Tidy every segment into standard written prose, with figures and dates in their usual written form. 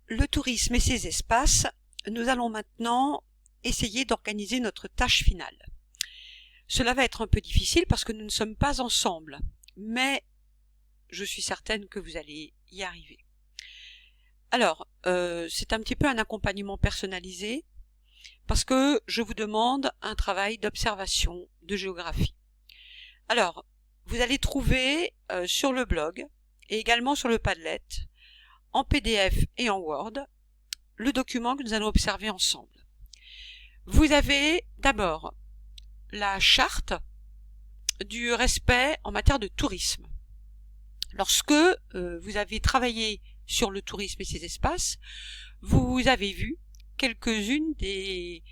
le tourisme et ses espaces, nous allons maintenant essayer d'organiser notre tâche finale. Cela va être un peu difficile parce que nous ne sommes pas ensemble, mais je suis certaine que vous allez y arriver. Alors, c'est un petit peu un accompagnement personnalisé parce que je vous demande un travail d'observation de géographie. Alors, vous allez trouver sur le blog et également sur le Padlet, en PDF et en Word, le document que nous allons observer ensemble. Vous avez d'abord la charte du respect en matière de tourisme. Lorsque vous avez travaillé sur le tourisme et ses espaces, vous avez vu quelques-unes des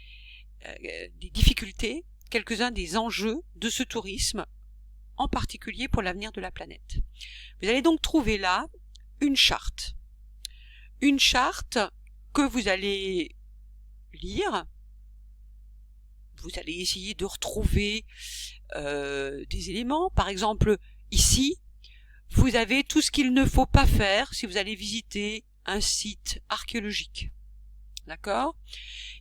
difficultés, quelques-uns des enjeux de ce tourisme, en particulier pour l'avenir de la planète. Vous allez donc trouver là une charte que vous allez lire. Vous allez essayer de retrouver des éléments. Par exemple, ici, vous avez tout ce qu'il ne faut pas faire si vous allez visiter un site archéologique. D'accord ?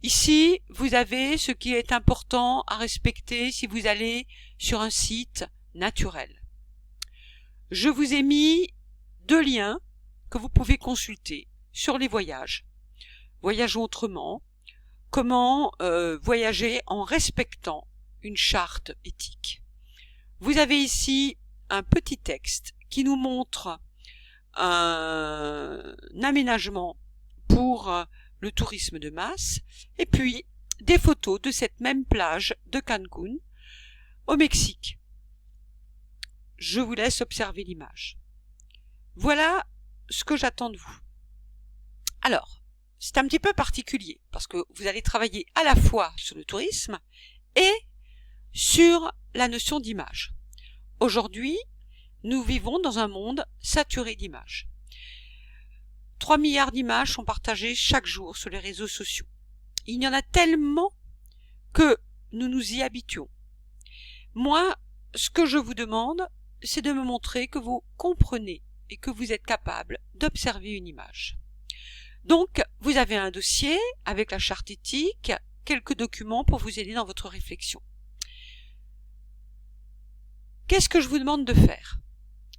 Ici, vous avez ce qui est important à respecter si vous allez sur un site naturel. Je vous ai mis 2 liens que vous pouvez consulter sur les voyages. Voyageons autrement. Comment voyager en respectant une charte éthique. Vous avez ici un petit texte qui nous montre un aménagement pour le tourisme de masse et puis des photos de cette même plage de Cancun au Mexique. Je vous laisse observer l'image. Voilà ce que j'attends de vous. Alors, c'est un petit peu particulier parce que vous allez travailler à la fois sur le tourisme et sur la notion d'image. Aujourd'hui, nous vivons dans un monde saturé d'images. 3 milliards d'images sont partagées chaque jour sur les réseaux sociaux. Il y en a tellement que nous nous y habituons. Moi, ce que je vous demande, c'est de me montrer que vous comprenez et que vous êtes capable d'observer une image. Donc, vous avez un dossier avec la charte éthique, quelques documents pour vous aider dans votre réflexion. Qu'est-ce que je vous demande de faire ?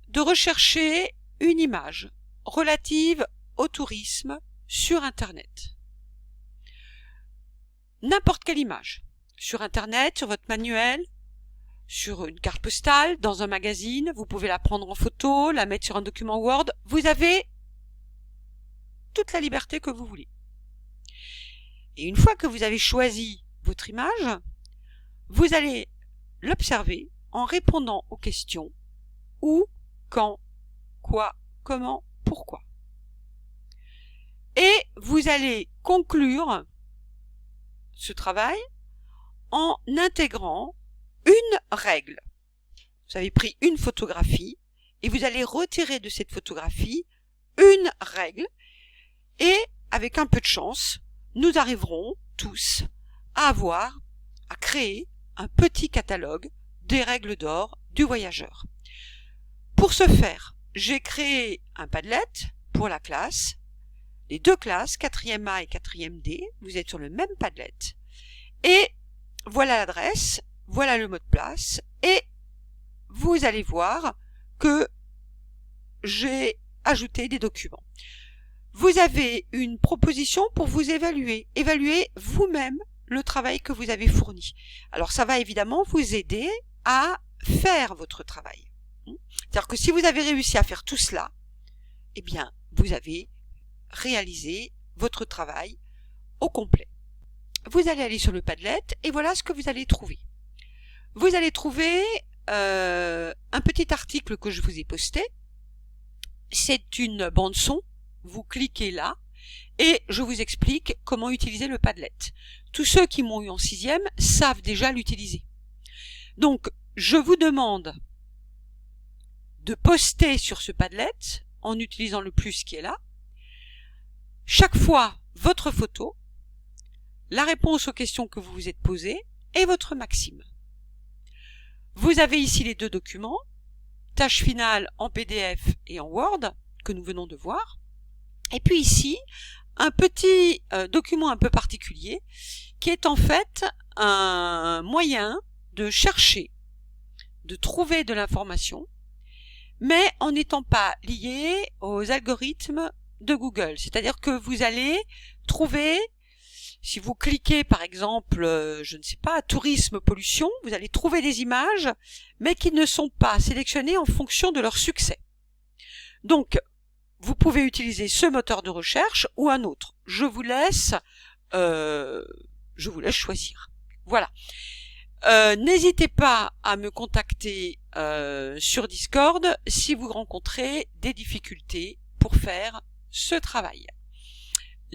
De rechercher une image relative au tourisme sur Internet. N'importe quelle image. Sur Internet, sur votre manuel, sur une carte postale, dans un magazine, vous pouvez la prendre en photo, la mettre sur un document Word. Vous avez toute la liberté que vous voulez. Et une fois que vous avez choisi votre image, vous allez l'observer en répondant aux questions où, quand, quoi, comment, pourquoi. Et vous allez conclure ce travail en intégrant une règle. Vous avez pris une photographie et vous allez retirer de cette photographie une règle. Et avec un peu de chance, nous arriverons tous à créer un petit catalogue des règles d'or du voyageur. Pour ce faire, j'ai créé un Padlet pour la classe, les 2 classes, 4e A et 4e D, vous êtes sur le même Padlet. Et voilà l'adresse, voilà le mot de passe, et vous allez voir que j'ai ajouté des documents. Vous avez une proposition pour vous évaluer vous-même le travail que vous avez fourni. Alors ça va évidemment vous aider à faire votre travail. C'est-à-dire que si vous avez réussi à faire tout cela, eh bien vous avez réalisé votre travail au complet. Vous allez aller sur le Padlet et voilà ce que vous allez trouver. Vous allez trouver un petit article que je vous ai posté. C'est une bande son. Vous cliquez là et je vous explique comment utiliser le Padlet. Tous ceux qui m'ont eu en 6e savent déjà l'utiliser. Donc, je vous demande de poster sur ce Padlet, en utilisant le plus qui est là, chaque fois votre photo, la réponse aux questions que vous vous êtes posées et votre maxime. Vous avez ici les 2 documents, tâche finale en PDF et en Word, que nous venons de voir. Et puis ici, un petit document un peu particulier qui est en fait un moyen de chercher, de trouver de l'information, mais en n'étant pas lié aux algorithmes de Google. C'est-à-dire que vous allez trouver, si vous cliquez par exemple, je ne sais pas, tourisme, pollution, vous allez trouver des images, mais qui ne sont pas sélectionnées en fonction de leur succès. Donc, vous pouvez utiliser ce moteur de recherche ou un autre. Je vous laisse choisir. Voilà. N'hésitez pas à me contacter sur Discord si vous rencontrez des difficultés pour faire ce travail.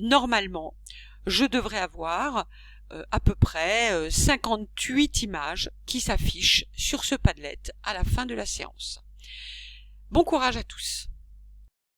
Normalement, je devrais avoir à peu près 58 images qui s'affichent sur ce Padlet à la fin de la séance. Bon courage à tous.